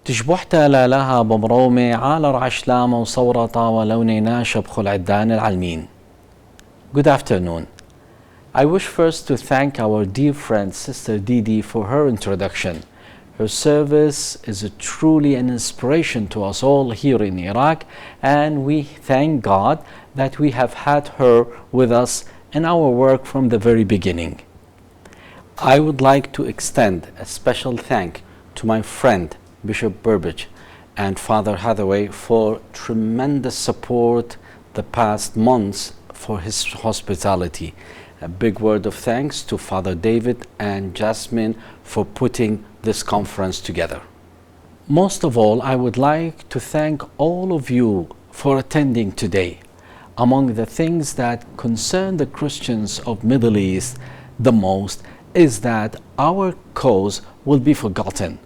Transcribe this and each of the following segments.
تشبحتا لها بمرومة على رعش لامة وصورة ولوني ناشب خل عدان العلمين. Good afternoon. I wish first to thank our dear friend Sister Didi for her introduction. Her service is truly an inspiration to us all here in Iraq, and we thank God that we have had her with us in our work from the very beginning. I would like to extend a special thank to my friend Bishop Burbage and Father Hathaway for tremendous support the past months for his hospitality. A big word of thanks to Father David and Jasmine for putting this conference together. Most of all, I would like to thank all of you for attending today. Among the things that concern the Christians of Middle East the most is that our cause will be forgotten.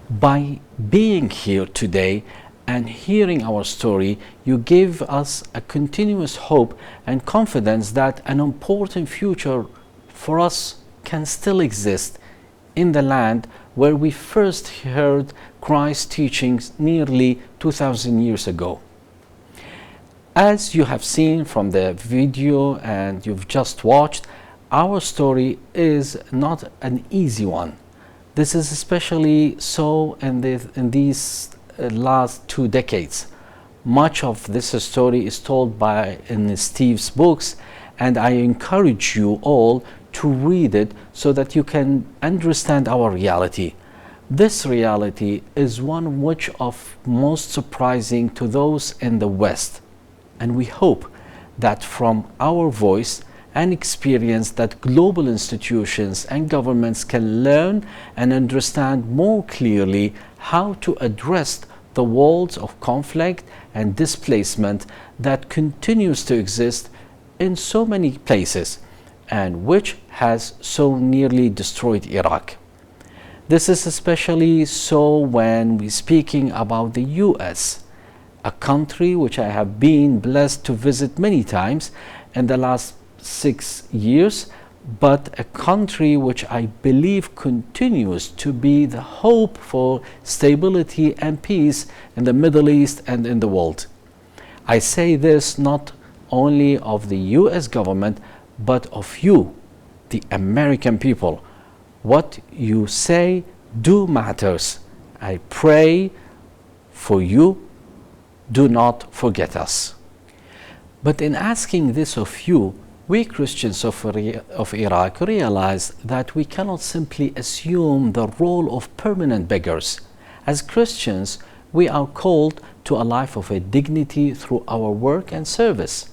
By being here today and hearing our story, you give us a continuous hope and confidence that an important future for us can still exist in the land where we first heard Christ's teachings nearly 2,000 years ago. As you have seen from the video and you've just watched, our story is not an easy one. This is especially so in these last 2 decades. Much of this story is told in Steve's books, and I encourage you all to read it so that you can understand our reality. This reality is one which of most surprising to those in the West, and we hope that from our voice and experience that global institutions and governments can learn and understand more clearly how to address the walls of conflict and displacement that continues to exist in so many places and which has so nearly destroyed Iraq. This is especially so when we're speaking about the US, a country which I have been blessed to visit many times in the last 6 years, but a country which I believe continues to be the hope for stability and peace in the Middle East and in the world. I say this not only of the US government, but of you, the American people. What you say do matters. I pray for you. Do not forget us. But in asking this of you, we Christians of Iraq realize that we cannot simply assume the role of permanent beggars. As Christians, we are called to a life of a dignity through our work and service.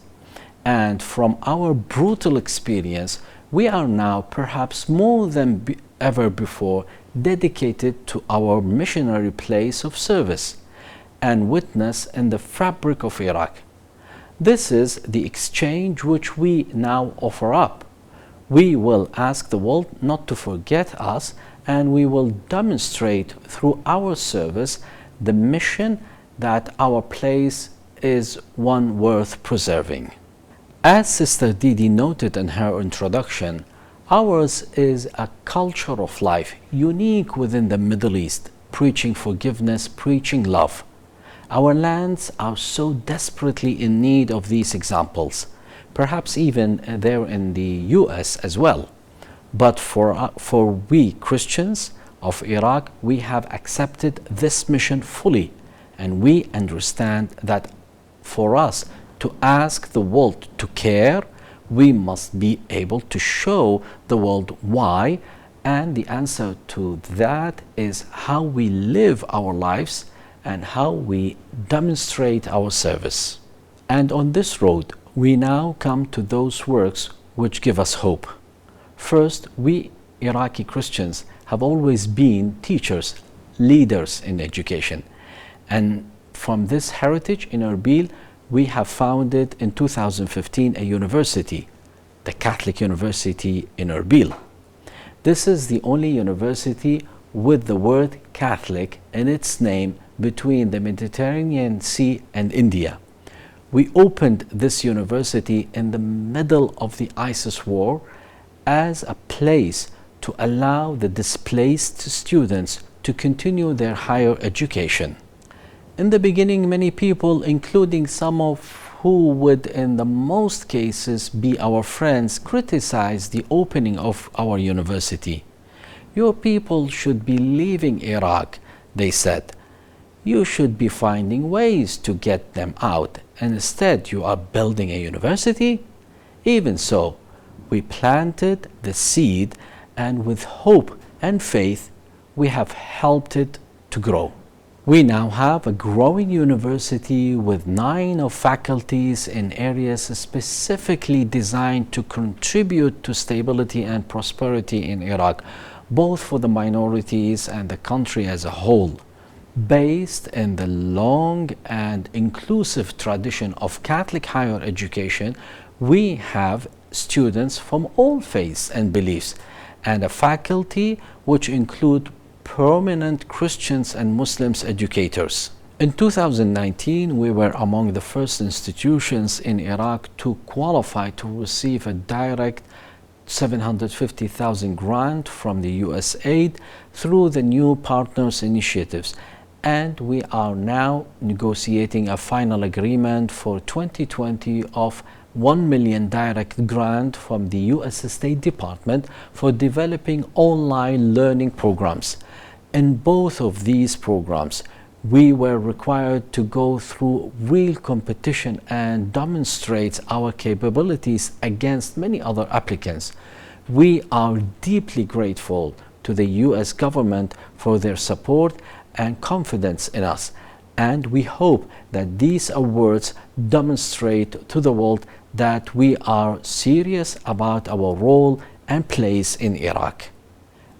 And from our brutal experience, we are now perhaps more than ever before dedicated to our missionary place of service and witness in the fabric of Iraq. This is the exchange which we now offer up. We will ask the world not to forget us, and we will demonstrate through our service the mission that our place is one worth preserving. As Sister Didi noted in her introduction, ours is a culture of life unique within the Middle East, preaching forgiveness, preaching love. Our lands are so desperately in need of these examples, perhaps even there in the US as well. But for we Christians of Iraq, we have accepted this mission fully, and we understand that for us to ask the world to care, we must be able to show the world why, and the answer to that is how we live our lives and how we demonstrate our service. And on this road, we now come to those works which give us hope. First, we Iraqi Christians have always been teachers, leaders in education. And from this heritage in Erbil, we have founded in 2015 a university, the Catholic University in Erbil. This is the only university with the word Catholic in its name between the Mediterranean Sea and India. We opened this university in the middle of the ISIS war as a place to allow the displaced students to continue their higher education. In the beginning, many people, including some of who would in the most cases be our friends, criticized the opening of our university. Your people should be leaving Iraq, they said. You should be finding ways to get them out, and instead you are building a university? Even so, we planted the seed, and with hope and faith, we have helped it to grow. We now have a growing university with 9 of faculties in areas specifically designed to contribute to stability and prosperity in Iraq, both for the minorities and the country as a whole. Based in the long and inclusive tradition of Catholic higher education, we have students from all faiths and beliefs, and a faculty which include permanent Christians and Muslims educators. In 2019, we were among the first institutions in Iraq to qualify to receive a direct $750,000 grant from the USAID through the new partners initiatives, and we are now negotiating a final agreement for 2020 of $1 million direct grant from the US State Department for developing online learning programs. In both of these programs, we were required to go through real competition and demonstrate our capabilities against many other applicants. We are deeply grateful to the US government for their support and confidence in us, and we hope that these awards demonstrate to the world that we are serious about our role and place in Iraq.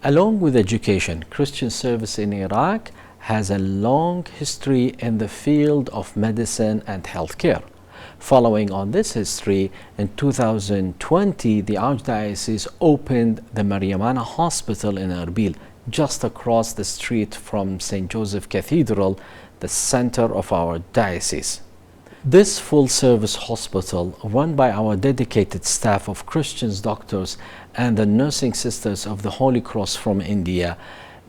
Along with education, Christian service in Iraq has a long history in the field of medicine and healthcare. Following on this history, in 2020, the Archdiocese opened the Mariamana Hospital in Erbil, just across the street from St. Joseph Cathedral, the center of our diocese. This full-service hospital, run by our dedicated staff of Christian doctors and the nursing sisters of the Holy Cross from India,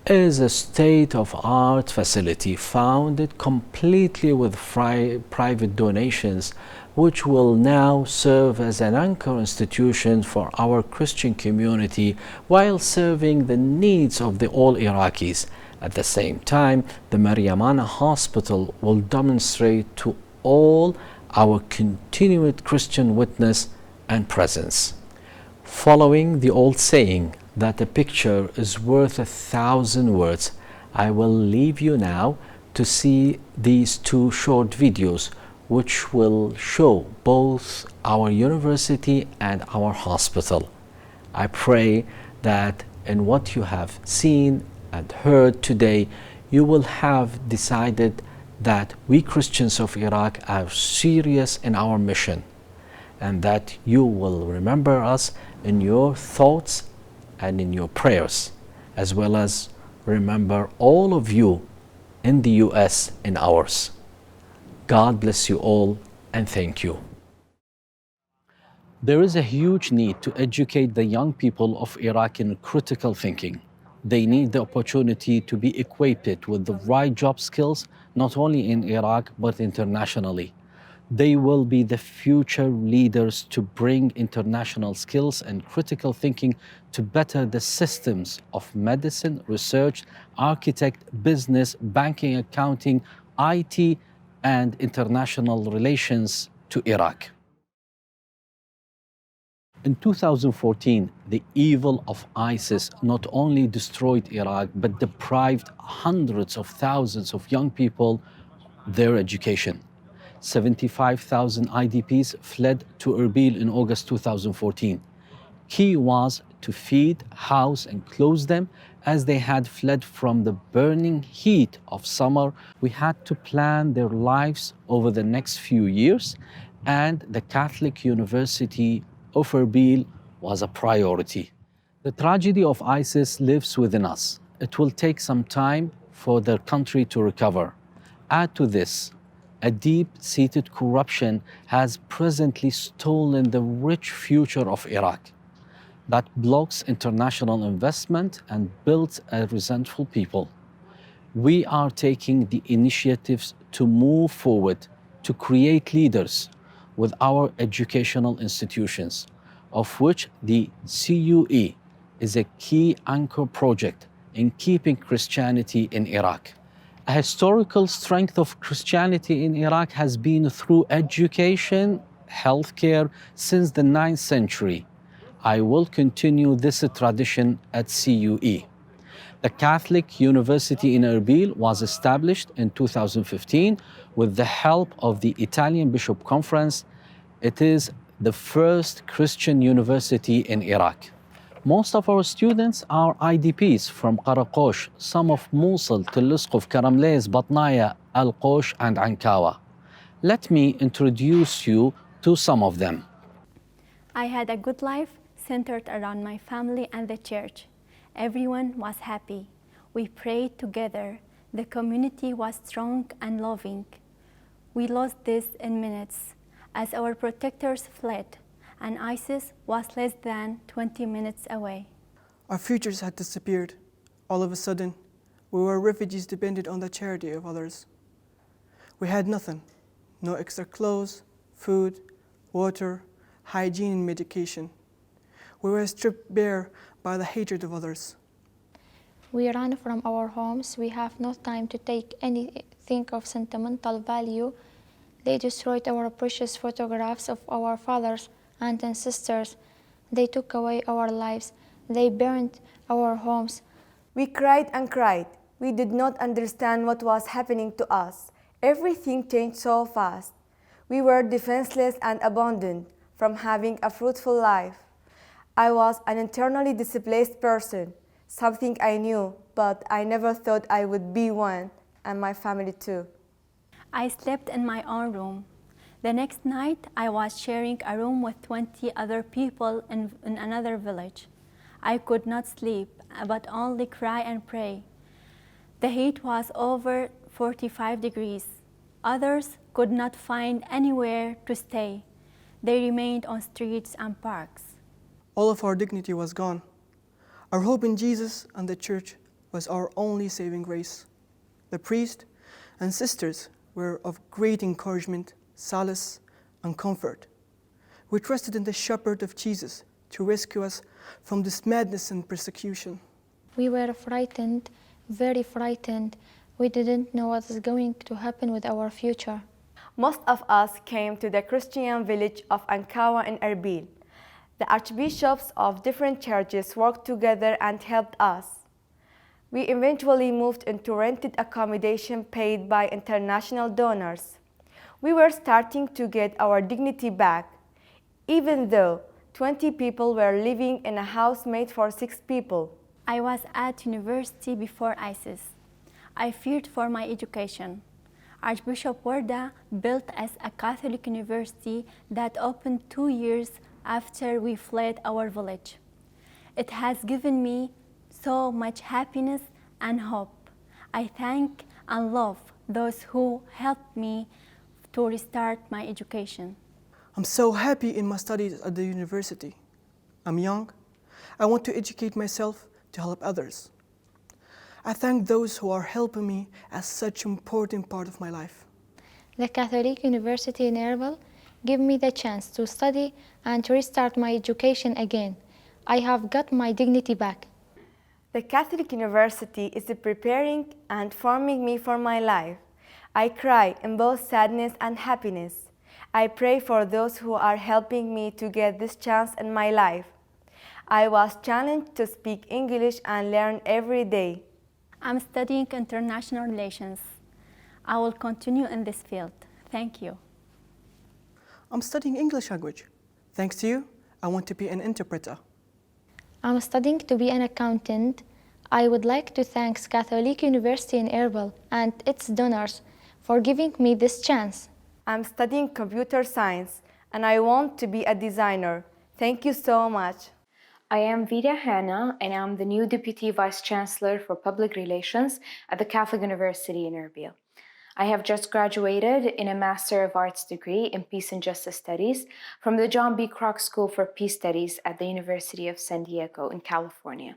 is a state-of-art facility founded completely with private donations, which will now serve as an anchor institution for our Christian community while serving the needs of all Iraqis. At the same time, the Mariamana Hospital will demonstrate to all our continued Christian witness and presence. Following the old saying that a picture is worth 1,000 words, I will leave you now to see these 2 short videos which will show both our university and our hospital. I pray that in what you have seen and heard today, you will have decided that we Christians of Iraq are serious in our mission, and that you will remember us in your thoughts and in your prayers, as well as remember all of you in the US in ours. God bless you all, and thank you. There is a huge need to educate the young people of Iraq in critical thinking. They need the opportunity to be equipped with the right job skills, not only in Iraq, but internationally. They will be the future leaders to bring international skills and critical thinking to better the systems of medicine, research, architect, business, banking, accounting, IT, and international relations to Iraq. In 2014, the evil of ISIS not only destroyed Iraq, but deprived hundreds of thousands of young people their education. 75,000 IDPs fled to Erbil in August 2014. Key was to feed, house, and clothe them as they had fled from the burning heat of summer. We had to plan their lives over the next few years, and the Catholic University of Erbil was a priority. The tragedy of ISIS lives within us. It will take some time for their country to recover. Add to this, a deep-seated corruption has presently stolen the rich future of Iraq that blocks international investment and builds a resentful people. we are taking the initiatives to move forward to create leaders with our educational institutions, of which the CUE is a key anchor project in keeping Christianity in Iraq. A historical strength of Christianity in Iraq has been through education, healthcare since the 9th century. I will continue this tradition at CUE. The Catholic University in Erbil was established in 2015 with the help of the Italian Bishop Conference. It is the first Christian university in Iraq. Most of our students are IDPs from Qaraqosh, some of Mosul, Telskuf, Karamles, Batnaya, Al-Qosh, and Ankawa. Let me introduce you to some of them. I had a good life centered around my family and the church. Everyone was happy. We prayed together. The community was strong and loving. We lost this in minutes as our protectors fled, and ISIS was less than 20 minutes away. Our futures had disappeared. All of a sudden, we were refugees dependent on the charity of others. We had nothing, no extra clothes, food, water, hygiene, and medication. We were stripped bare by the hatred of others. We ran from our homes. We have no time to take anything of sentimental value. They destroyed our precious photographs of our fathers, aunts, and sisters. They took away our lives. They burned our homes. We cried and cried. We did not understand what was happening to us. Everything changed so fast. We were defenseless and abandoned from having a fruitful life. I was an internally displaced person, something I knew, but I never thought I would be one, and my family too. I slept in my own room. The next night, I was sharing a room with 20 other people in another village. I could not sleep, but only cry and pray. The heat was over 45 degrees. Others could not find anywhere to stay. They remained on streets and parks. All of our dignity was gone. Our hope in Jesus and the church was our only saving grace. The priest and sisters were of great encouragement, solace, and comfort. We trusted in the shepherd of Jesus to rescue us from this madness and persecution. We were frightened, very frightened. We didn't know what was going to happen with our future. Most of us came to the Christian village of Ankawa in Erbil. The archbishops of different churches worked together and helped us. We eventually moved into rented accommodation paid by international donors. We were starting to get our dignity back, even though 20 people were living in a house made for 6 people. I was at university before ISIS. I feared for my education. Archbishop Warda built us a Catholic university that opened 2 years after we fled our village. It has given me so much happiness and hope. I thank and love those who helped me to restart my education. I'm so happy in my studies at the university. I'm young. I want to educate myself to help others. I thank those who are helping me as such an important part of my life. The Catholic University in Erbil gave me the chance to study and to restart my education again. I have got my dignity back. The Catholic University is preparing and forming me for my life. I cry in both sadness and happiness. I pray for those who are helping me to get this chance in my life. I was challenged to speak English and learn every day. I'm studying international relations. I will continue in this field. Thank you. I'm studying English language. Thanks to you, I want to be an interpreter. I'm studying to be an accountant. I would like to thank Catholic University in Erbil and its donors for giving me this chance. I'm studying computer science and I want to be a designer. Thank you so much. I am Vida Hanna and I'm the new Deputy Vice Chancellor for Public Relations at the Catholic University in Erbil. I have just graduated in a Master of Arts degree in Peace and Justice Studies from the John B. Kroc School for Peace Studies at the University of San Diego in California.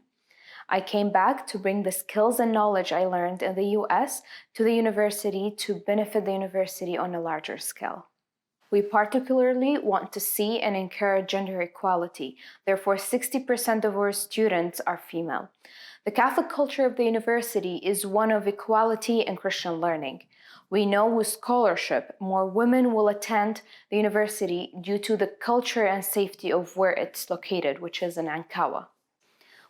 I came back to bring the skills and knowledge I learned in the US to the university to benefit the university on a larger scale. We particularly want to see and encourage gender equality. Therefore, 60% of our students are female. The Catholic culture of the university is one of equality and Christian learning. We know with scholarship, more women will attend the university due to the culture and safety of where it's located, which is in Ankawa.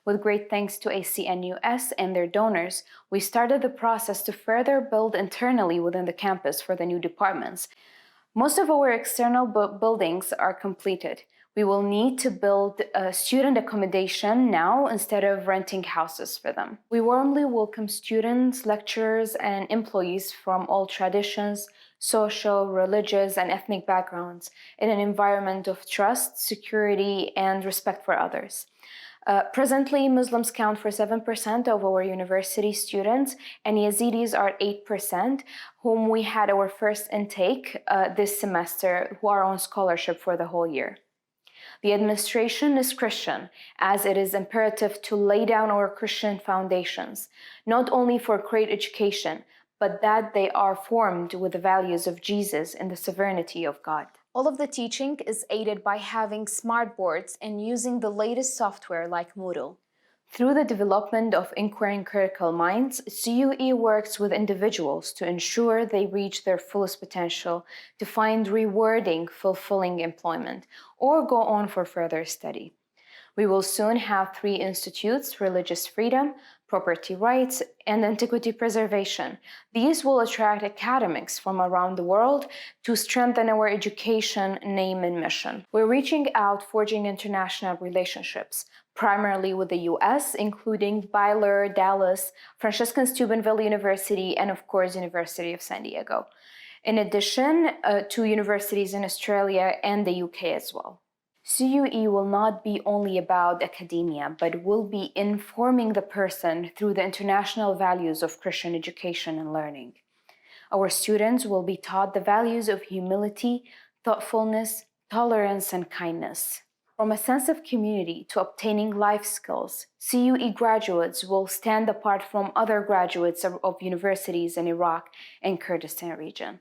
With great thanks to ACNUS and their donors, we started the process to further build internally within the campus for the new departments. Most of our external buildings are completed. We will need to build student accommodation now instead of renting houses for them. We warmly welcome students, lecturers, and employees from all traditions, social, religious, and ethnic backgrounds in an environment of trust, security, and respect for others. Presently, Muslims count for 7% of our university students, and Yazidis are 8%, whom we had our first intake this semester, who are on scholarship for the whole year. The administration is Christian, as it is imperative to lay down our Christian foundations, not only for great education, but that they are formed with the values of Jesus and the sovereignty of God. All of the teaching is aided by having smart boards and using the latest software like Moodle. Through the development of inquiring critical minds, CUE works with individuals to ensure they reach their fullest potential to find rewarding, fulfilling employment, or go on for further study. We will soon have 3 institutes: religious freedom, property rights, and antiquity preservation. These will attract academics from around the world to strengthen our education, name, and mission. We're reaching out, forging international relationships, primarily with the US, including Baylor, Dallas, Franciscan Steubenville University, and of course, University of San Diego. In addition to universities in Australia and the UK as well. CUE will not be only about academia, but will be informing the person through the international values of Christian education and learning. Our students will be taught the values of humility, thoughtfulness, tolerance, and kindness. From a sense of community to obtaining life skills, CUE graduates will stand apart from other graduates of universities in Iraq and Kurdistan region.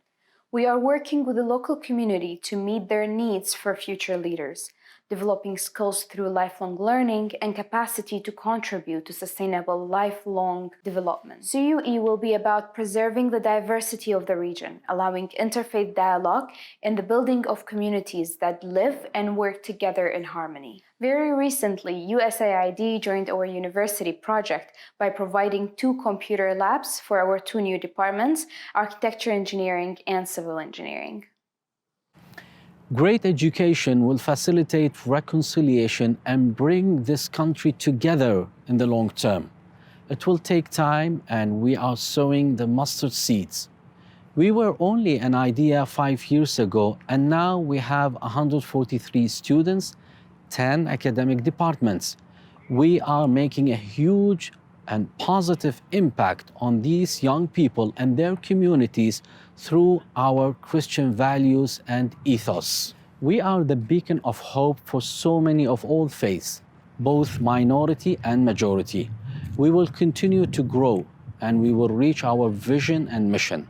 We are working with the local community to meet their needs for future leaders, developing skills through lifelong learning and capacity to contribute to sustainable lifelong development. CUE will be about preserving the diversity of the region, allowing interfaith dialogue and the building of communities that live and work together in harmony. Very recently, USAID joined our university project by providing 2 computer labs for our 2 new departments, architecture engineering and civil engineering. Great education will facilitate reconciliation and bring this country together in the long term. It will take time, and we are sowing the mustard seeds. We were only an idea 5 years ago, and now we have 143 students, 10 academic departments. We are making a huge and positive impact on these young people and their communities through our Christian values and ethos. We are the beacon of hope for so many of all faiths, both minority and majority. We will continue to grow, and we will reach our vision and mission.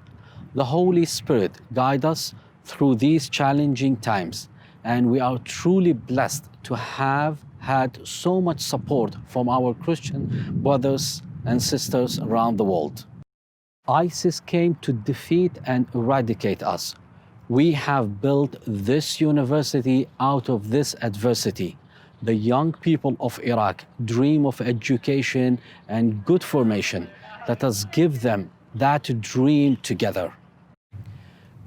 The Holy Spirit guide us through these challenging times, and we are truly blessed to have had so much support from our Christian brothers and sisters around the world. ISIS came to defeat and eradicate us. We have built this university out of this adversity. The young people of Iraq dream of education and good formation. Let us give them that dream together.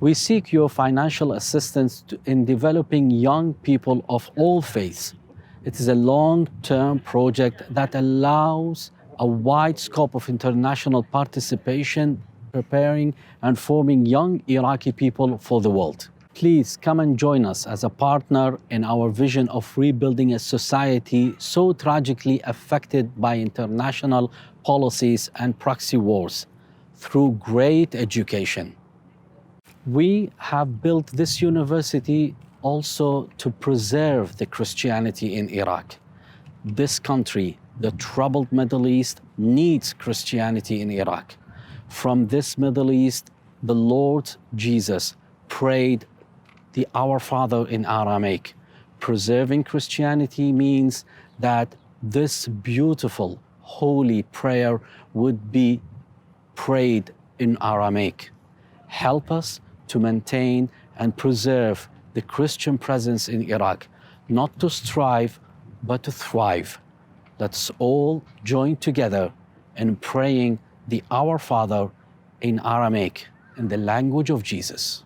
We seek your financial assistance in developing young people of all faiths. It is a long-term project that allows a wide scope of international participation, preparing and forming young Iraqi people for the world. Please come and join us as a partner in our vision of rebuilding a society so tragically affected by international policies and proxy wars through great education. We have built this university also to preserve the Christianity in Iraq. This country, The troubled Middle East needs Christianity in Iraq. From this Middle East, the Lord Jesus prayed the Our Father in Aramaic. Preserving Christianity means that this beautiful, holy prayer would be prayed in Aramaic. Help us to maintain and preserve the Christian presence in Iraq, not to strive, but to thrive. Let's all join together in praying the Our Father in Aramaic, in the language of Jesus.